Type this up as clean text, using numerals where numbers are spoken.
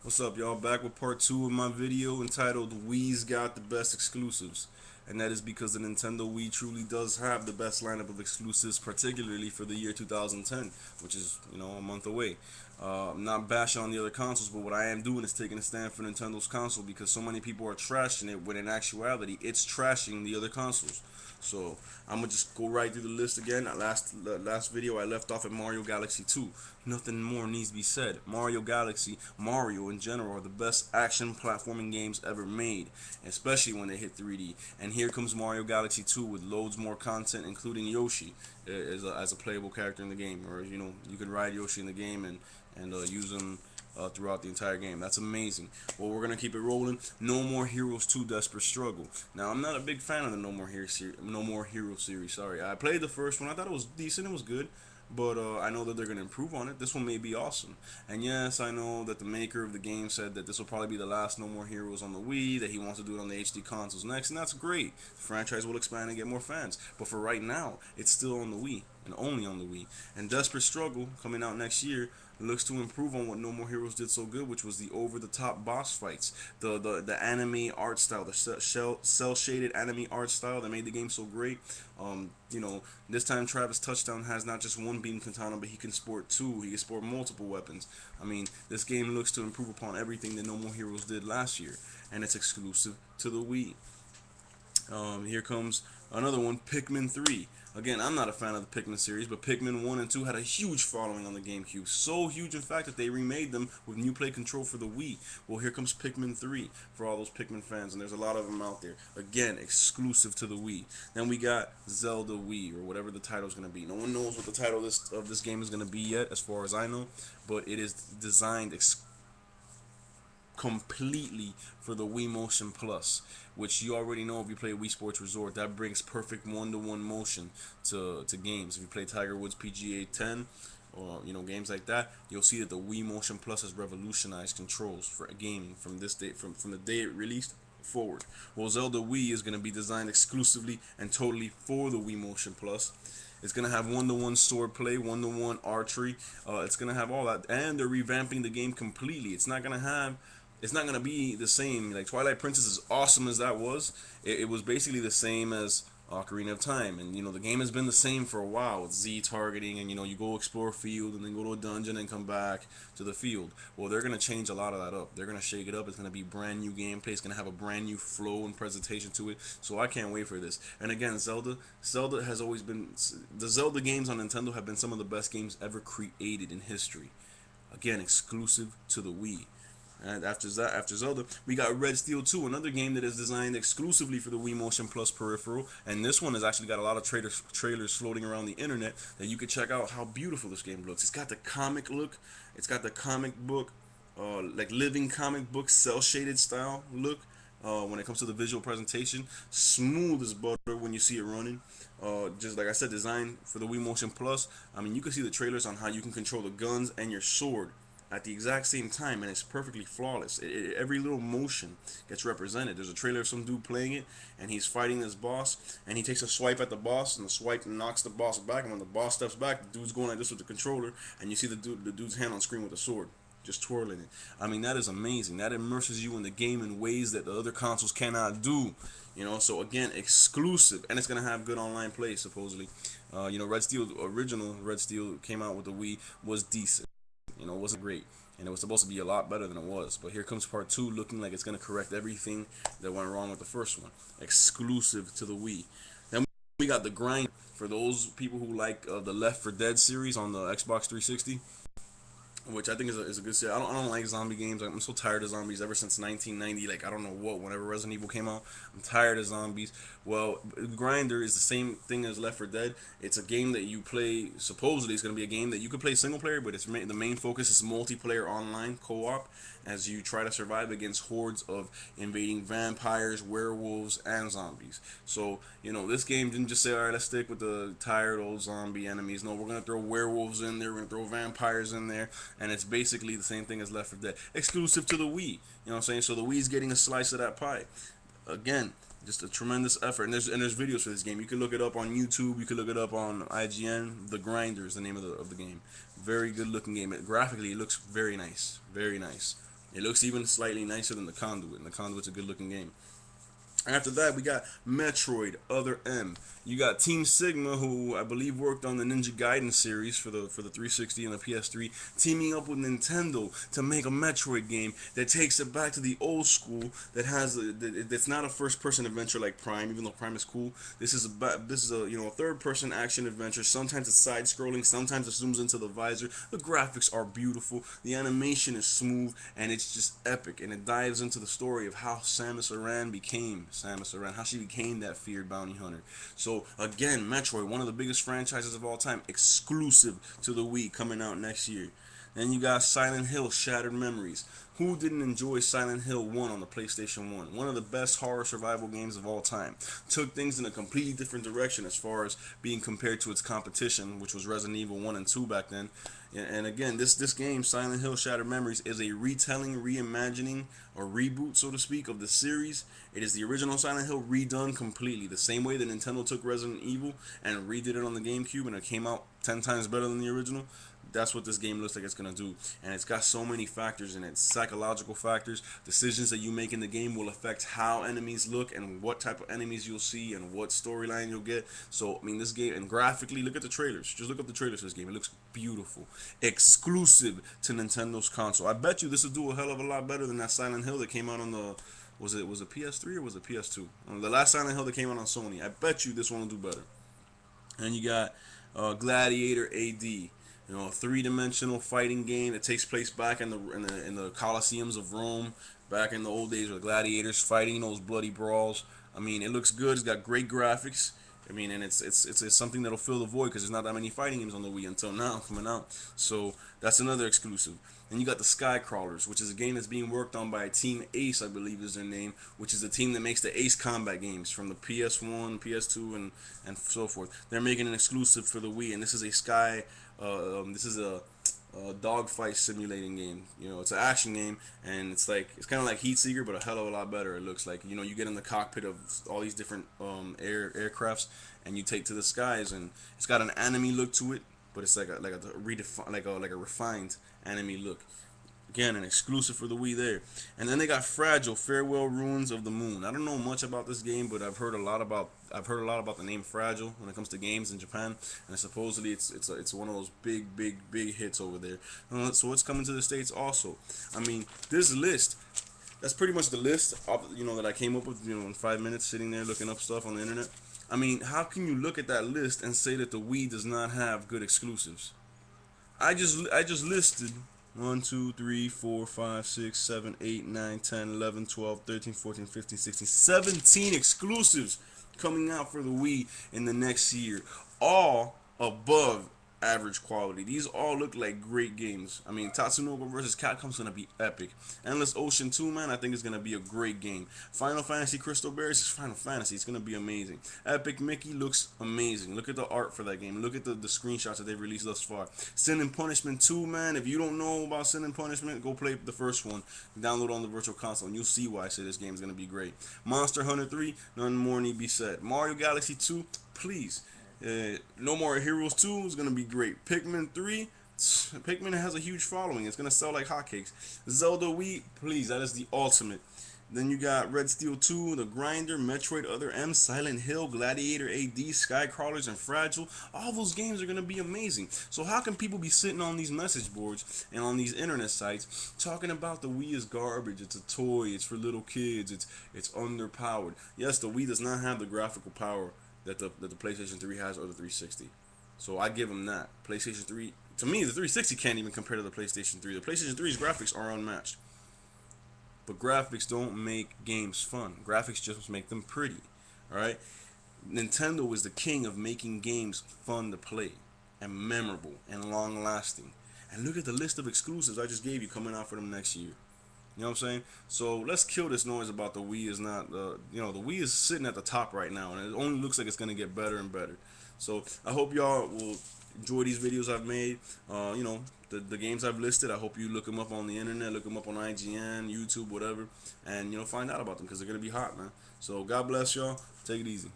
What's up, y'all? Back with part 2 of my video entitled Wii's Got the Best Exclusives. And that is because the Nintendo Wii truly does have the best lineup of exclusives, particularly for the year 2010, which is, a month away. I'm not bashing on the other consoles, but what I am doing is taking a stand for Nintendo's console because so many people are trashing it, when in actuality, it's trashing the other consoles. So I'm gonna just go right through the list again. Last video I left off at Mario Galaxy 2. Nothing more needs to be said. Mario Galaxy, Mario in general, are the best action platforming games ever made, especially when they hit 3D. And here comes Mario Galaxy 2 with loads more content, including Yoshi as a playable character in the game, or you can ride Yoshi in the game and use him throughout the entire game. That's amazing. Well, we're gonna keep it rolling. No More Heroes 2: Desperate Struggle. Now, I'm not a big fan of the No More Hero series. Sorry, I played the first one. I thought it was decent. It was good. But I know that they're going to improve on it. This one may be awesome. And yes, I know that the maker of the game said that this will probably be the last No More Heroes on the Wii, that he wants to do it on the HD consoles next, and that's great. The franchise will expand and get more fans. But for right now, it's still on the Wii, and only on the Wii. And Desperate Struggle, coming out next year, looks to improve on what No More Heroes did so good, which was the over-the-top boss fights, the anime art style, the cell-shaded anime art style that made the game so great. This time Travis Touchdown has not just one beam katana, but he can sport two. He can sport multiple weapons. I mean, this game looks to improve upon everything that No More Heroes did last year, and it's exclusive to the Wii. Here comes another one, Pikmin 3. Again, I'm not a fan of the Pikmin series, but Pikmin 1 and 2 had a huge following on the GameCube. So huge, in fact, that they remade them with new play control for the Wii. Well, here comes Pikmin 3 for all those Pikmin fans, and there's a lot of them out there. Again, exclusive to the Wii. Then we got Zelda Wii, or whatever the title's going to be. No one knows what the title of this game is going to be yet, as far as I know, but it is designed completely for the Wii Motion Plus, which you already know if you play Wii Sports Resort. That brings perfect one-to-one motion to games. If you play Tiger Woods PGA 10 or games like that, you'll see that the Wii Motion Plus has revolutionized controls for gaming from this day from the day it released forward. Well, Zelda Wii is going to be designed exclusively and totally for the Wii Motion Plus. It's gonna have one-to-one sword play, one-to-one archery. It's gonna have all that, and they're revamping the game completely. It's not gonna be the same. Like Twilight Princess, as awesome as that was, it was basically the same as Ocarina of Time, and the game has been the same for a while with Z targeting, and you go explore a field and then go to a dungeon and come back to the field. Well, they're gonna change a lot of that up. They're gonna shake it up. It's gonna be brand new gameplay. It's gonna have a brand new flow and presentation to it. So I can't wait for this. And again, Zelda has always been the Zelda games on Nintendo have been some of the best games ever created in history. Again, exclusive to the Wii. And after Zelda, we got Red Steel 2, another game that is designed exclusively for the Wii Motion Plus peripheral. And this one has actually got a lot of trailers floating around the internet that you can check out how beautiful this game looks. It's got the comic look. It's got the comic book, like living comic book, cell-shaded style look. When it comes to the visual presentation, smooth as butter when you see it running. Just like I said, designed for the Wii Motion Plus. I mean, you can see the trailers on how you can control the guns and your sword at the exact same time, and it's perfectly flawless. Every little motion gets represented. There's a trailer of some dude playing it, and he's fighting this boss, and he takes a swipe at the boss, and the swipe knocks the boss back, and when the boss steps back, the dude's going like this with the controller, and you see the dude's hand on screen with the sword, just twirling it. I mean, that is amazing. That immerses you in the game in ways that the other consoles cannot do. So again, exclusive, and it's gonna have good online play supposedly. Red Steel, original Red Steel came out with the Wii, was decent. It wasn't great, and it was supposed to be a lot better than it was. But here comes part 2, looking like it's gonna correct everything that went wrong with the first one. Exclusive to the Wii. Then we got the grind for those people who like the Left 4 Dead series on the Xbox 360, which I think is a good series. I don't like zombie games. I'm so tired of zombies ever since 1990. Like, I don't know whenever Resident Evil came out. I'm tired of zombies. Well, Grinder is the same thing as Left 4 Dead. It's a game that you play. Supposedly, it's going to be a game that you can play single player, but the main focus is multiplayer online co-op as you try to survive against hordes of invading vampires, werewolves, and zombies. So, this game didn't just say, all right, let's stick with the tired old zombie enemies. No, we're going to throw werewolves in there. We're going to throw vampires in there. And it's basically the same thing as Left 4 Dead, exclusive to the Wii. You know what I'm saying? So the Wii's getting a slice of that pie. Again, just a tremendous effort. And there's videos for this game. You can look it up on YouTube. You can look it up on IGN. The Grinder is the name of the game. Very good looking game. Graphically, it looks very nice. Very nice. It looks even slightly nicer than the Conduit, and the Conduit's a good looking game. After that, we got Metroid Other M. You got Team Sigma, who I believe worked on the Ninja Gaiden series for the 360 and the PS3, teaming up with Nintendo to make a Metroid game that takes it back to the old school. That's not a first-person adventure like Prime, even though Prime is cool. This is a a third-person action adventure. Sometimes it's side-scrolling, sometimes it zooms into the visor. The graphics are beautiful, the animation is smooth, and it's just epic. And it dives into the story of how Samus Aran, how she became that feared bounty hunter. So again, Metroid, one of the biggest franchises of all time, exclusive to the Wii, coming out next year. Then you got Silent Hill Shattered Memories. Who didn't enjoy Silent Hill 1 on the PlayStation 1? One of the best horror survival games of all time. Took things in a completely different direction as far as being compared to its competition, which was Resident Evil 1 and 2 back then. And again, this game, Silent Hill Shattered Memories, is a retelling, reimagining, or reboot, so to speak, of the series. It is the original Silent Hill redone completely. The same way that Nintendo took Resident Evil and redid it on the GameCube, and it came out 10 times better than the original. That's what this game looks like it's going to do. And it's got so many factors in it. Psychological factors. Decisions that you make in the game will affect how enemies look and what type of enemies you'll see and what storyline you'll get. So, I mean, this game, and graphically, look at the trailers. Just look up the trailers for this game. It looks beautiful. Exclusive to Nintendo's console. I bet you this will do a hell of a lot better than that Silent Hill that came out on the... Was it PS3 or was it PS2? The last Silent Hill that came out on Sony. I bet you this one will do better. And you got Gladiator AD. A three-dimensional fighting game that takes place back in the Colosseums of Rome, back in the old days with gladiators fighting those bloody brawls. I mean, it looks good. It's got great graphics. I mean, and it's something that'll fill the void because there's not that many fighting games on the Wii until now coming out. So that's another exclusive. Then you got the Sky Crawlers, which is a game that's being worked on by Team Ace, I believe is their name, which is the team that makes the Ace combat games from the PS1, PS2, and so forth. They're making an exclusive for the Wii, and this is a this is a dogfight simulating game. It's an action game, and it's kind of like Heat Seeker, but a hell of a lot better. It looks like you get in the cockpit of all these different aircrafts, and you take to the skies, and it's got an anime look to it, but it's like a refined anime look. Again, an exclusive for the Wii there. And then they got Fragile, Farewell Ruins of the Moon. I don't know much about this game, but I've heard a lot about the name Fragile when it comes to games in Japan, and supposedly it's one of those big hits over there. So it's coming to the States also. I mean, this list, that's pretty much the list that I came up with in 5 minutes sitting there looking up stuff on the internet. I mean, how can you look at that list and say that the Wii does not have good exclusives? I just listed 1, 2, 3, 4, 5, 6, 7, 8, 9, 10, 11, 12, 13, 14, 15, 16, 17 exclusives coming out for the Wii in the next year. All above average quality. These all look like great games. I mean, Tatsunoko vs. Capcom's going to be epic. Endless Ocean 2, man, I think it's going to be a great game. Final Fantasy Crystal Berries is Final Fantasy. It's going to be amazing. Epic Mickey looks amazing. Look at the art for that game. Look at the screenshots that they've released thus far. Sin and Punishment 2, man, if you don't know about Sin and Punishment, go play the first one. Download on the Virtual Console, and you'll see why I say this game is going to be great. Monster Hunter 3, none more need be said. Mario Galaxy 2, please. No More Heroes 2 is going to be great. Pikmin 3, Pikmin has a huge following. It's going to sell like hotcakes. Zelda Wii, please, that is the ultimate. Then you got Red Steel 2, The Grinder, Metroid Other M, Silent Hill, Gladiator AD, Skycrawlers, and Fragile. All those games are going to be amazing. So how can people be sitting on these message boards and on these internet sites talking about the Wii is garbage, it's a toy, it's for little kids, it's underpowered? Yes, the Wii does not have the graphical power that the PlayStation 3 has or the 360. So I give them that. PlayStation 3, to me, the 360 can't even compare to the PlayStation 3. The PlayStation 3's graphics are unmatched. But graphics don't make games fun. Graphics just make them pretty. Alright? Nintendo is the king of making games fun to play and memorable and long lasting. And look at the list of exclusives I just gave you coming out for them next year. You know what I'm saying? So let's kill this noise about the Wii is not, the Wii is sitting at the top right now, and it only looks like it's going to get better and better. So I hope y'all will enjoy these videos I've made. The games I've listed, I hope you look them up on the internet, look them up on IGN, YouTube, whatever, and find out about them because they're going to be hot, man. So God bless y'all. Take it easy.